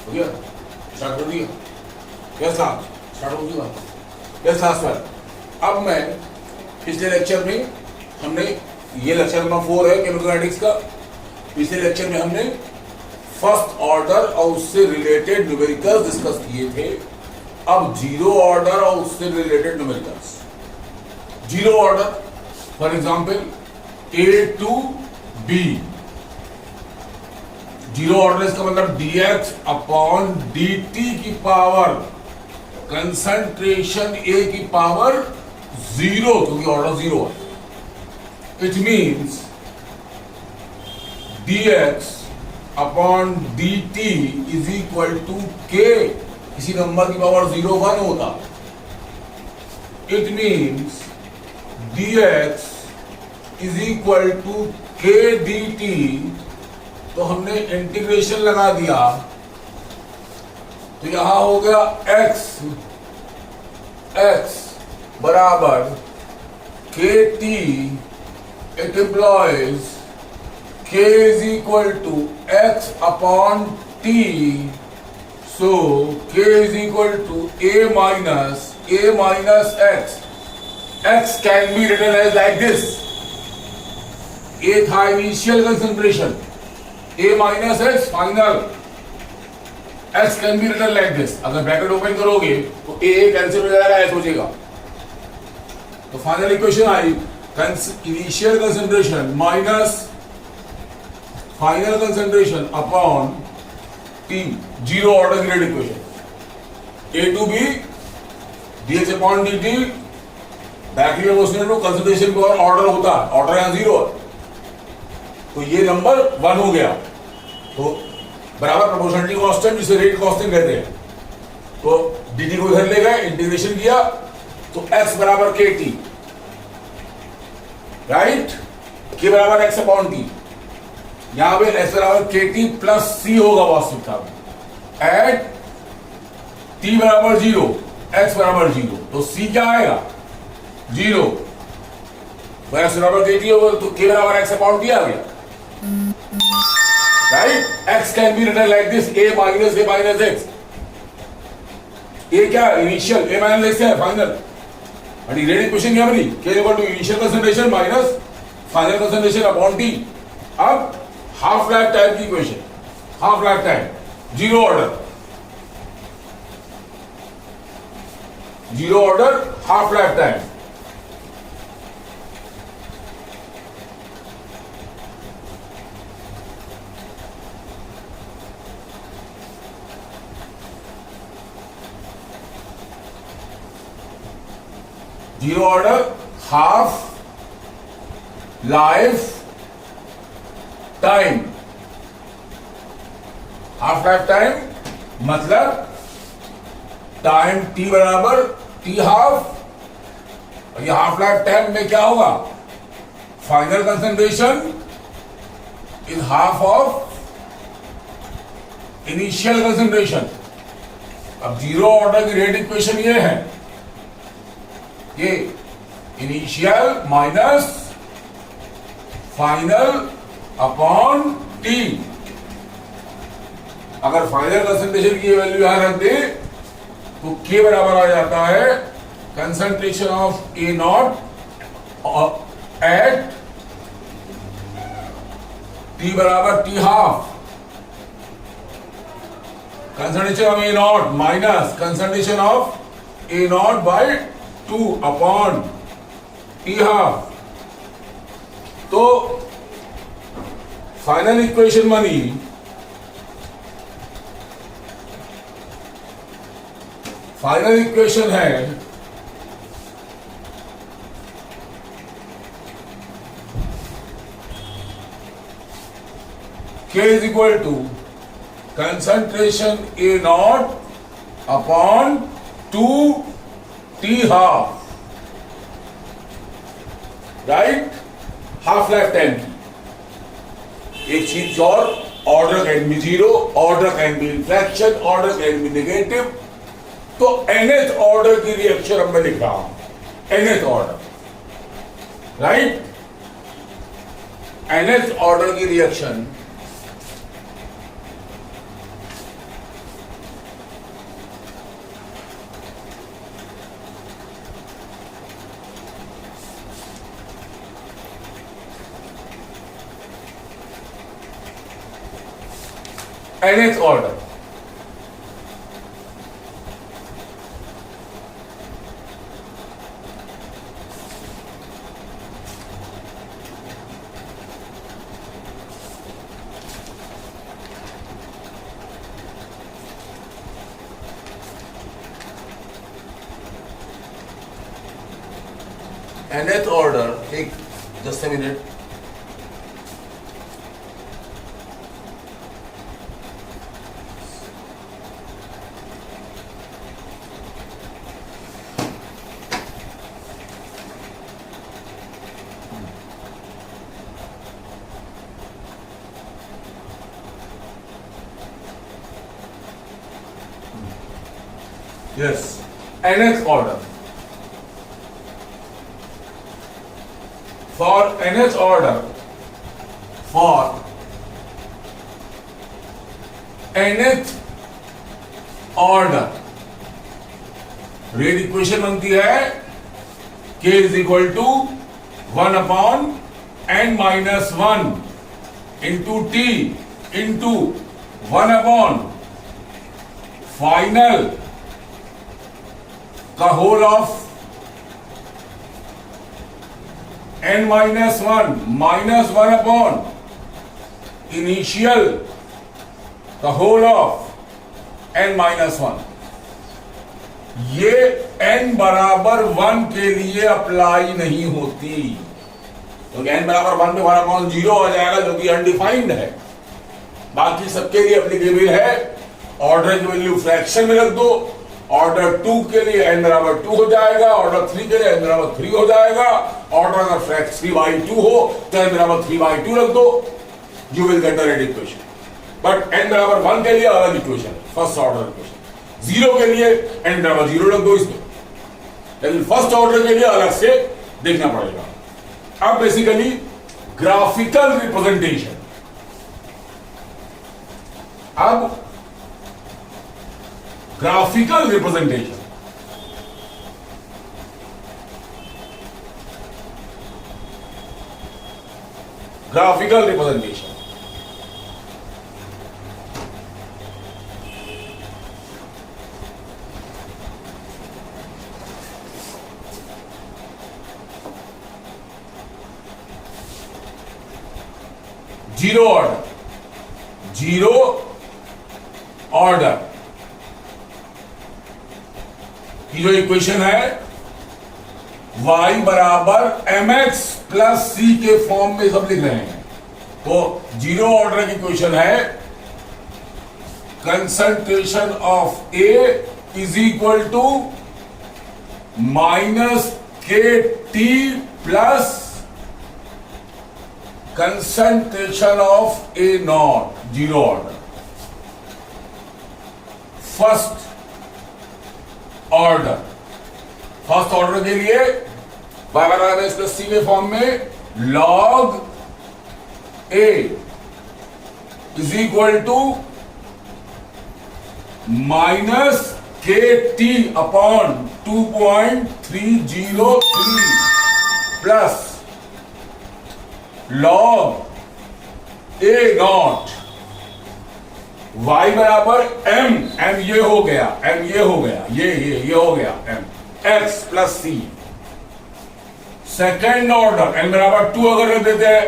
हो गया, स्टार्ट कर दिया। कैसा स्टार्ट हो चुका, कैसा सर। अब मैं पिछले लेक्चर में हमने, ये लेक्चर नंबर 4 है केमिकल काइनेटिक्स का। पिछले लेक्चर में हमने फर्स्ट ऑर्डर और उससे रिलेटेड न्यूमेरिकल्स डिस्कस किए थे। अब जीरो ऑर्डर और उससे related numericals. Zero order for example A to B, zero order इसका मतलब dx अपॉन dt की पावर कंसंट्रेशन A की पावर 0, क्योंकि ऑर्डर 0 है। It means dx upon dt is equal to k, किसी नंबर की पावर 0 1 होता। It means dx is equal to k dt, तो हमने इंटीग्रेशन लगा दिया, तो यहां हो गया x बराबर kt, it implies k is equal to x upon t, so k is equal to a minus x। x can be written as like this. A था initial concentration, A minus x final. x can be written like this. अगर bracket open करोगे तो A cancel हो जाएगा, S हो जाएगा। तो final equation I initial concentration minus final concentration upon T, zero order की rate equation. A to B dx upon dt, battery में कंसंट्रेशन पे ऑर्डर होता है, ऑर्डर यहां 0 है, तो ये नंबर 1 हो गया। तो बराबर प्रोपोर्शनलिटी कांस्टेंट, जिसे रेट कांस्टेंट कहते हैं। तो dt को इधर ले गए, इंटीग्रेशन किया, तो x बराबर kt, राइट, k बराबर x अपॉन t। यहां पे x बराबर kt प्लस c होगा वास्तविकता में, एट t बराबर 0, x बराबर 0, तो c क्या आएगा 0। x बराबर kt होगा तो k बराबर x अपॉन t आ गया, right. x can be written like this, a minus x। a क्या इनिशियल, a माइनस x है फाइनल। रेट इक्वेशन क्या बनी, k equal to initial concentration minus final concentration upon t। अब half life time की equation, half life time, zero order half life time. Zero order half life time. Half life time मतलब time t बराबर t half, और ये half life time में क्या होगा, final concentration is half of initial concentration. अब zero order की rate equation ये है, ये initial minus final upon t। अगर फाइनल कंसंट्रेशन की वैल्यू यहां रख दे तो k बराबर आ जाता है concentration of A naught at t बराबर t half, concentration of A naught minus concentration of A naught by 2 upon t half. तो फाइनल इक्वेशन बनी फाइनल इक्वेशन है k is equal to concentration A naught upon 2 t half, right. Half life time की एक चीज और, order can be 0, order can be fraction, order can be negative. तो nth order की reaction अब मैं लिख रहा हूं, nth order, right. nth order की reaction nth order. nth order, एक just a minute, yes, nth order. For nth order, for nth order, rate equation बनती है k is equal to 1 upon n minus 1 into t into 1 upon final का whole of n minus 1 minus 1 upon initial का whole of n minus 1। ये n बराबर 1 के लिए apply नहीं होती, क्योंकि n बराबर 1 पे 1 अपॉन 0 हो जाएगा, जो कि अनडिफाइंड है। बाकी सबके लिए एप्लीकेबल है। ऑर्डर की वैल्यू फ्रैक्शन में रख दो, ऑर्डर 2 के लिए n बराबर 2 हो जाएगा, ऑर्डर 3 के लिए n बराबर 3 हो जाएगा। ऑर्डर अगर फ्रैक्शन 3/2 हो तो n बराबर 3/2 रख दो, you will get the right equation. But n बराबर 1 के लिए अलग इक्वेशन, फर्स्ट ऑर्डर इक्वेशन। 0 के लिए n बराबर 0 रख दो इसमें, लेकिन फर्स्ट ऑर्डर के लिए अलग से देखना पड़ेगा। अब बेसिकली ग्राफिकल रिप्रेजेंटेशन, अब graphical representation, graphical representation, zero order, zero order की जो इक्वेशन है y बराबर mx प्लस c के फॉर्म में सब लिख रहे हैं। तो जीरो ऑर्डर की इक्वेशन है concentration of A is equal to minus k T plus concentration of A naught, zero order. First order, first order के लिए y बराबर s प्लस c के फॉर्म में log A is equal to minus k T upon 2.303 plus log A not y बराबर m ये हो गया, m ये हो गया, ये हो गया m x plus c। Second order n बराबर 2 अगर रख देते हैं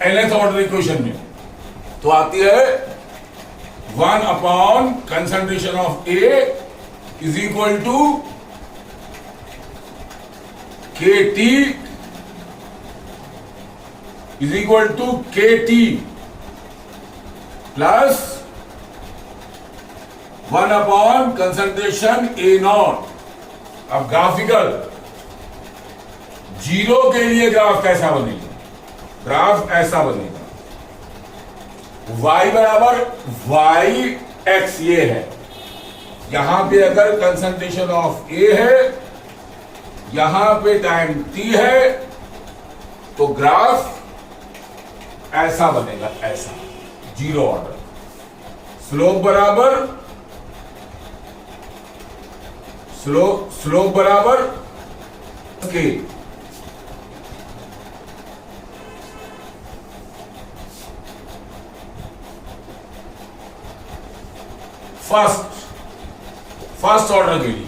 nth ऑर्डर इक्वेशन में, तो आती है 1 upon concentration of A is equal to K T is equal to K T plus 1 upon concentration A naught. अब ग्राफिकल, जीरो के लिए ग्राफ कैसा बनेगा? ग्राफ ऐसा बनेगा, y बराबर y x ये है, यहां पे अगर कंसंट्रेशन ऑफ A है, यहां पे टाइम t है, तो ग्राफ ऐसा बनेगा, ऐसा जीरो ऑर्डर। स्लोप बराबर, स्लोप बराबर के फर्स्ट ऑर्डर के लिए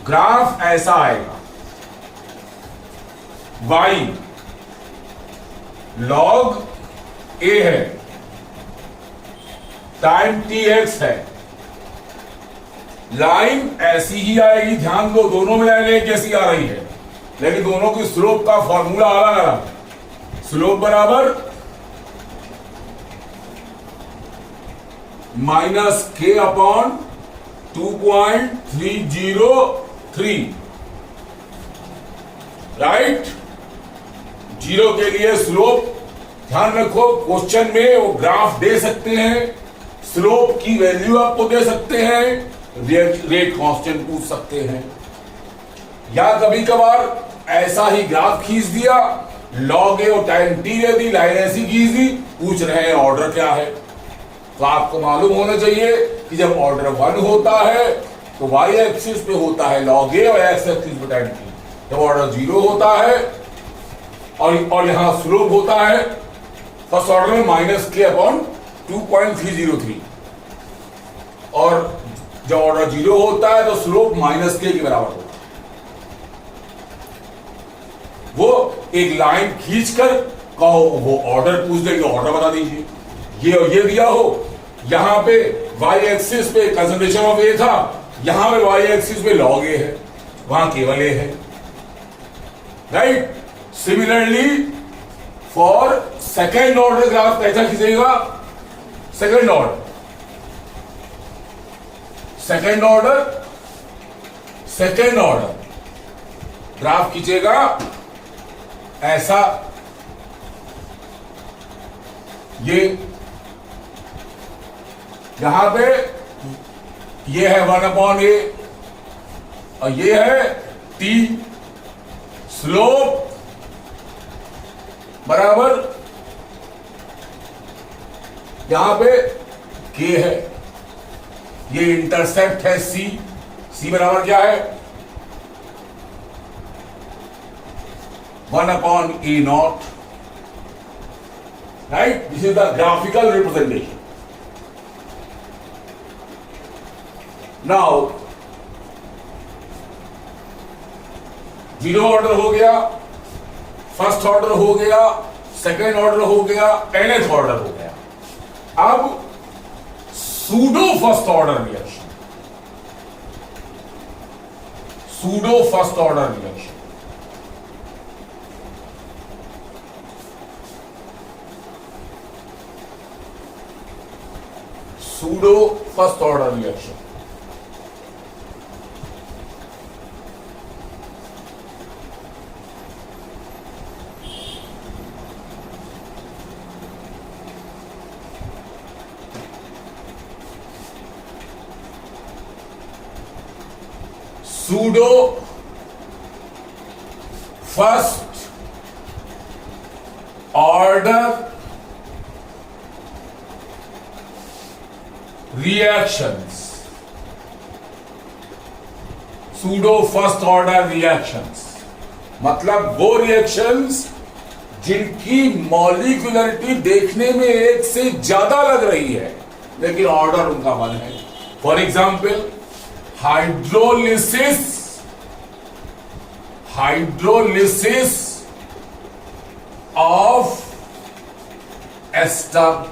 ग्राफ ऐसा आएगा, y log a है, टाइम tx है, लाइन ऐसी ही आएगी, ध्यान दो दोनों में लाइन एक जैसी आ रही है, लेकिन दोनों की स्लोप का फॉर्मूला अलग अलग। स्लोप बराबर -k अपॉन 2.303, राइट। जीरो के लिए स्लोप, ध्यान रखो क्वेश्चन में वो ग्राफ दे सकते हैं, स्लोप की वैल्यू आपको दे सकते हैं, रेट कांस्टेंट पूछ सकते हैं, या कभी कभार ऐसा ही ग्राफ खींच दिया, लॉग ए और टाइम टी दे दी, लाइन ऐसी खींच दी, पूछ रहे हैं ऑर्डर क्या है। तो आपको मालूम होना चाहिए कि जब ऑर्डर 1 होता है तो वाई एक्सिस पे होता है लॉग ए और एक्स एक्सिस पे टाइम टी। जब ऑर्डर 0 होता है और यहां स्लोप होता है फर्स्ट ऑर्डर में -k अपॉन 2.303, और जब ऑर्डर 0 होता है तो स्लोप -k के बराबर होता है। वो एक लाइन खींचकर कहो, वो ऑर्डर पूछ देंगे, ऑर्डर बता दीजिए, ये और ये दिया हो, यहां पे y एक्सिस पे कंसंट्रेशन ऑफ ए था, यहां पे y एक्सिस पे log a है, वहां केवल a है, right. Similarly for second order graph कैसा खींचेगा, सेकेंड ऑर्डर ग्राफ खींचेगा ऐसा, ये यहां पे ये है 1/a और ये है t, स्लोप बराबर यहां पे k है, ये इंटरसेप्ट है c बराबर क्या है 1/a0, right? This is the graphical representation. Now, 0 order हो गया, फर्स्ट ऑर्डर हो गया, सेकेंड ऑर्डर हो गया, nth ऑर्डर हो गया। अब pseudo first order reaction, pseudo first order reaction, pseudo first order reaction. Pseudo first order reactions, pseudo first order reactions मतलब वो रिएक्शंस जिनकी मॉलिक्यूलरिटी देखने में एक से ज्यादा लग रही है लेकिन ऑर्डर उनका 1 है। For example hydrolysis of ester,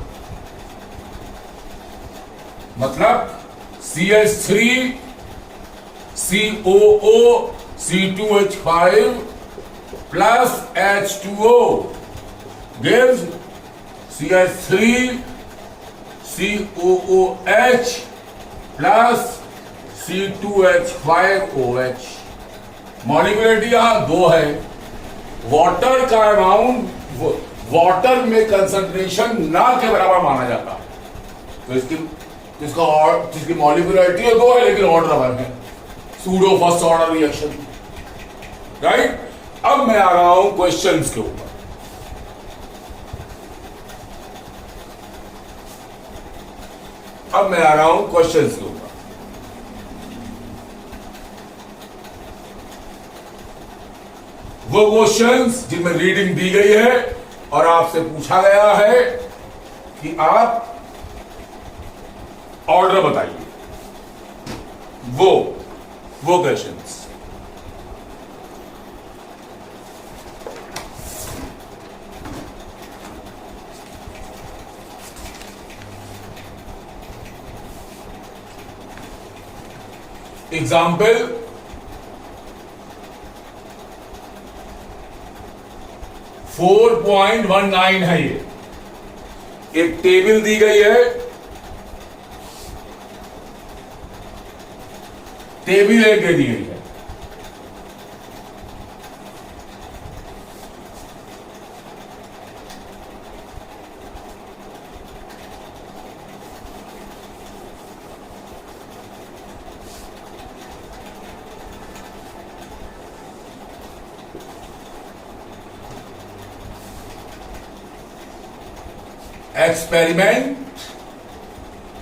मतलब CH3 COO C2H5 plus H2O gives CH3 COOH plus C2H5OH। Molecularity यहां 2 है। वाटर का अमाउंट, वाटर में कंसंट्रेशन ना के बराबर माना जाता है, तो जिसकी मॉलिक्यूलरिटी 2 है लेकिन ऑर्डर 1 है, pseudo first order reaction, right. अब मैं आ रहा हूं क्वेश्चंस के ऊपर। वो क्वेश्चंस जिनमें रीडिंग दी गई है और आपसे पूछा गया है कि आप ऑर्डर बताइए, वो क्वेश्चंस। एग्जाम्पल 4.19 है ये। एक टेबल दी गई है, टेबल एक दे दी गई है, experiment,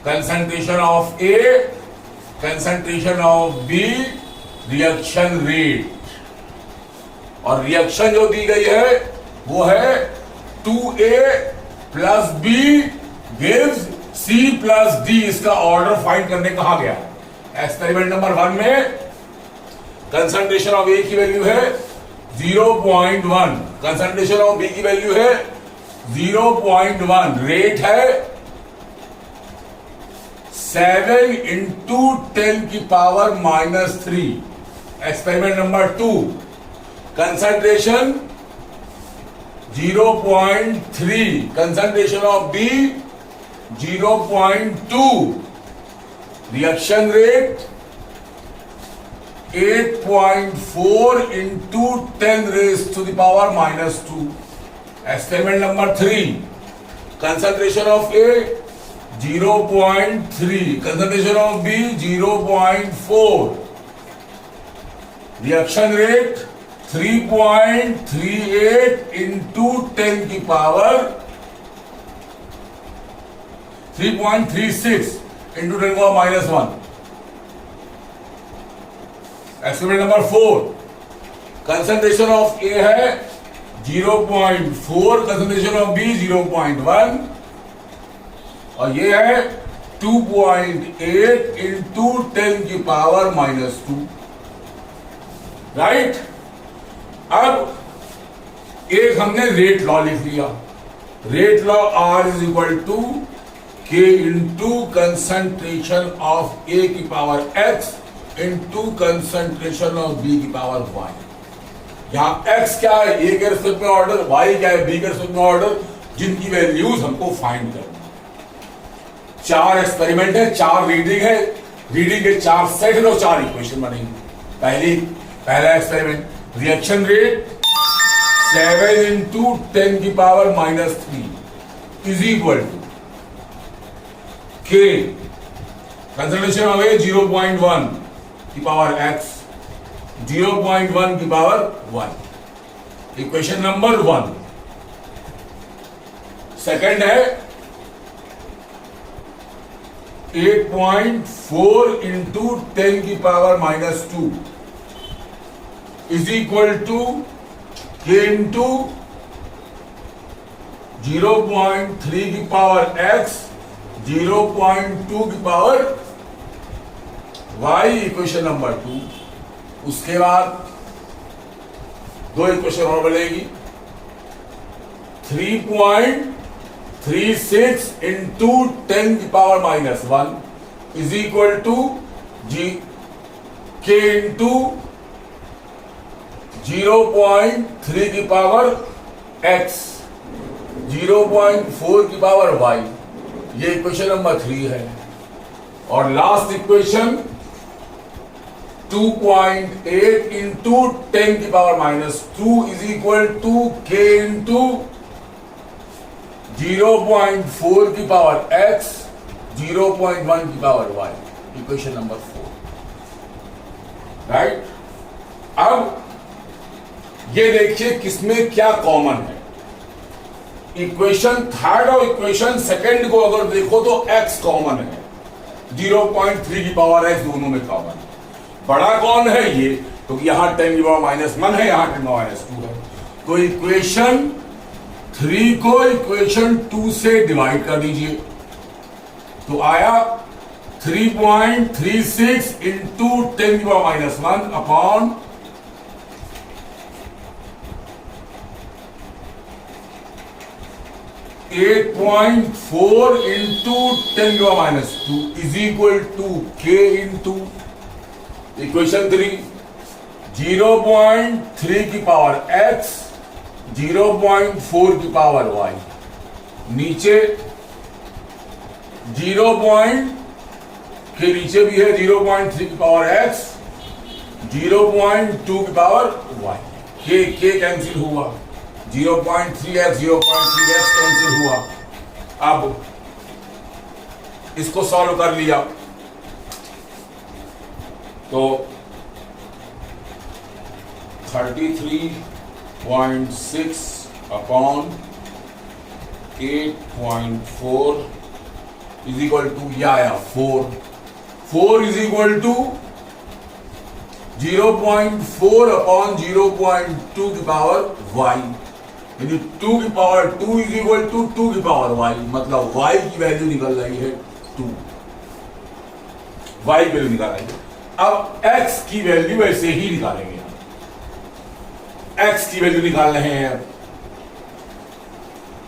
concentration of A, concentration of B, reaction rate। और रिएक्शन जो दी गई है वो है 2A plus B gives C plus D। इसका ऑर्डर फाइंड करने कहा गया। एक्सपेरिमेंट नंबर 1 में कंसंट्रेशन ऑफ A की वैल्यू है 0.1, कंसंट्रेशन ऑफ B की वैल्यू है 0.1, रेट है 7 इंटू 10 की power -3। Experiment number 2 concentration 0.3, concentration of B 0.2, reaction rate 8.4 into 10 raise to the power -2। Experiment number 3 concentration of A 0.3, concentration of B 0.4, reaction rate 3.38 into 10 की power 3.36 into 10 की power -1। Experiment number 4 concentration of A है 0.4, concentration of B 0.1 और ये है 2.8 into 10 की power -2। Right. अब एक हमने रेट लॉ लिख लिया। Rate law R is equal to K into concentration of A की power X into concentration of B की पावर Y। यहां x क्या है, A के रिस्पेक्ट में ऑर्डर, y क्या है, B के रिस्पेक्ट में ऑर्डर, जिनकी वैल्यूज हमको फाइंड करनी। 4 एक्सपेरिमेंट है, 4 रीडिंग है, रीडिंग के 4 सेट है और 4 इक्वेशन बनेंगे। पहला एक्सपेरिमेंट रिएक्शन रेट 7 इंटू 10 की power -3 is equal to K concentration of A 0.1 की पावर X 0.1 की पावर 1। Equation number 1। सेकंड है 8.4 इंटू 10 की power -2 is equal to K into 0.3 की पावर X 0.2 की पावर Y। Equation number 2। उसके बाद 2 equation और बनेगी 3.36 इंटू 10 की power -1 is equal to K into 0.3 की पावर X 0.4 की पावर Y। ये इक्वेशन नंबर 3 है। और लास्ट इक्वेशन 2.8 इंटू 10 की power -2 is equal to K into 0.4 की पावर X 0.1 की power Y। Equation number 4। Right. अब ये देखिए किसमें क्या कॉमन है। इक्वेशन थर्ड और इक्वेशन सेकंड को अगर देखो तो X कॉमन है, 0.3 की पावर X दोनों में कॉमन है। बड़ा कौन है ये, क्योंकि यहां 10 की पावर -1 है, यहां 10 की पावर -2 है। तो इक्वेशन 3 को इक्वेशन 2 से डिवाइड कर दीजिए तो आया 3.36 into 10 to the minus 1 upon 8.4 into 10 to the minus 2 is equal to k into equation 3 0.3 की पावर x 0.4 की पावर y नीचे 0. के नीचे भी है 0.3 की पावर x 0.2 की पावर y के कैंसिल हुआ 0.3x कैंसिल हुआ। अब इसको सॉल्व कर लिया तो 33.6 अपॉन 8.4 इज इक्वल टू या 4 इज इक्वल टू 0.4 अपॉन 0.2 की पावर y यानी 2 की पावर 2 इज इक्वल टू 2 की पावर y मतलब y की वैल्यू निकल रही है 2 y की वैल्यू निकाल रही है। अब x की वैल्यू ऐसे ही निकालेंगे x की वैल्यू निकाल रहे हैं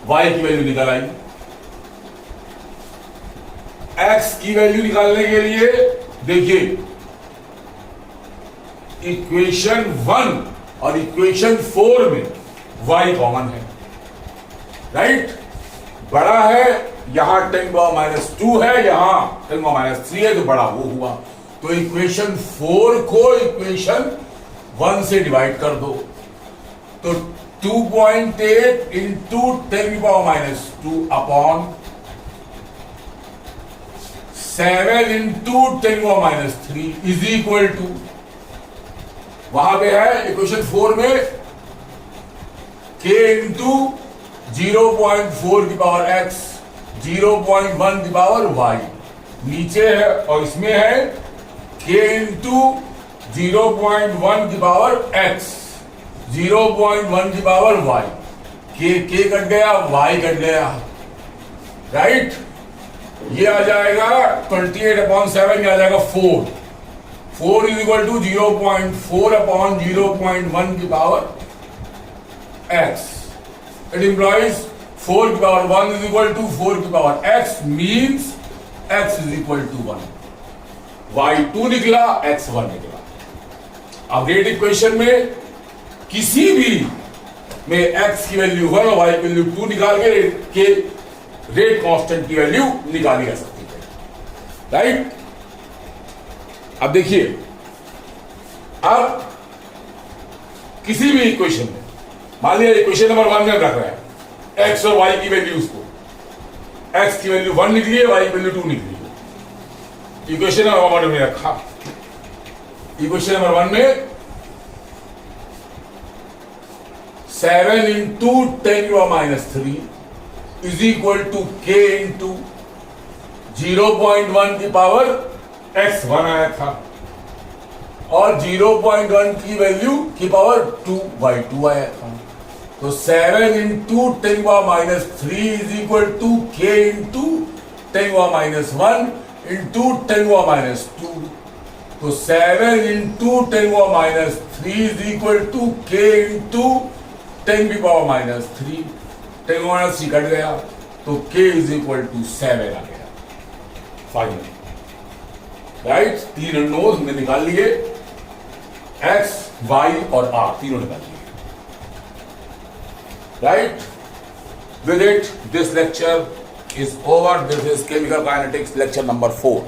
y की वैल्यू निकाल आई x की वैल्यू निकालने के लिए देखिए इक्वेशन 1 और इक्वेशन 4 में y कॉमन है राइट बड़ा है यहां 10⁻² है यहां 10⁻³ है तो बड़ा वो हुआ तो इक्वेशन 4 को इक्वेशन 1 से डिवाइड कर दो तो 2.8 into 10⁻² upon 7 into 10⁻³ is equal to वहां पे है इक्वेशन 4 में k इंटू 0.4 की पावर x 0.1 की पावर y नीचे है और इसमें है k इंटू 0.1 की पावर x 0.1 की पावर y k कट गया y कट गया राइट ये आ जाएगा 28/7 ये आ जाएगा 4 इज इक्वल टू 0.4 अपॉन 0.1 की पावर x इट इंप्लॉइज 4 की पावर 1 इज इक्वल टू 4 की power x means x is equal to 1 y 2 निकला x 1 निकला। अब रेट इक्वेशन में किसी भी में x की वैल्यू 1 और y की वैल्यू 2 निकाल के रेट कांस्टेंट की वैल्यू निकाली जा सकती है राइट। अब देखिए अब किसी भी इक्वेशन में मान लिया इक्वेशन नंबर 1 में रख रहे हैं x और y की वैल्यूज को x की वैल्यू 1 निकली है y की वैल्यू 2 निकली है इक्वेशन नंबर 1 में रखा इक्वेशन नंबर 1 में 7 into 10⁻³ is equal to k into 0.1 की पावर x1 आया था और 0.1 की वैल्यू की पावर 2/2 आया था तो 7 into 10⁻³ is equal to k into 10⁻1 into 10⁻²। तो 7 into 10⁻³ is equal to k into 10⁻³ 10⁻³ cut गया तो k इज इक्वल टू 7 आ गया फाइनल राइट। 3 अननोन हमने निकाल लिए x y और r तीनों निकाल लिए right. With it this lecture is over. This is chemical kinetics lecture number 4.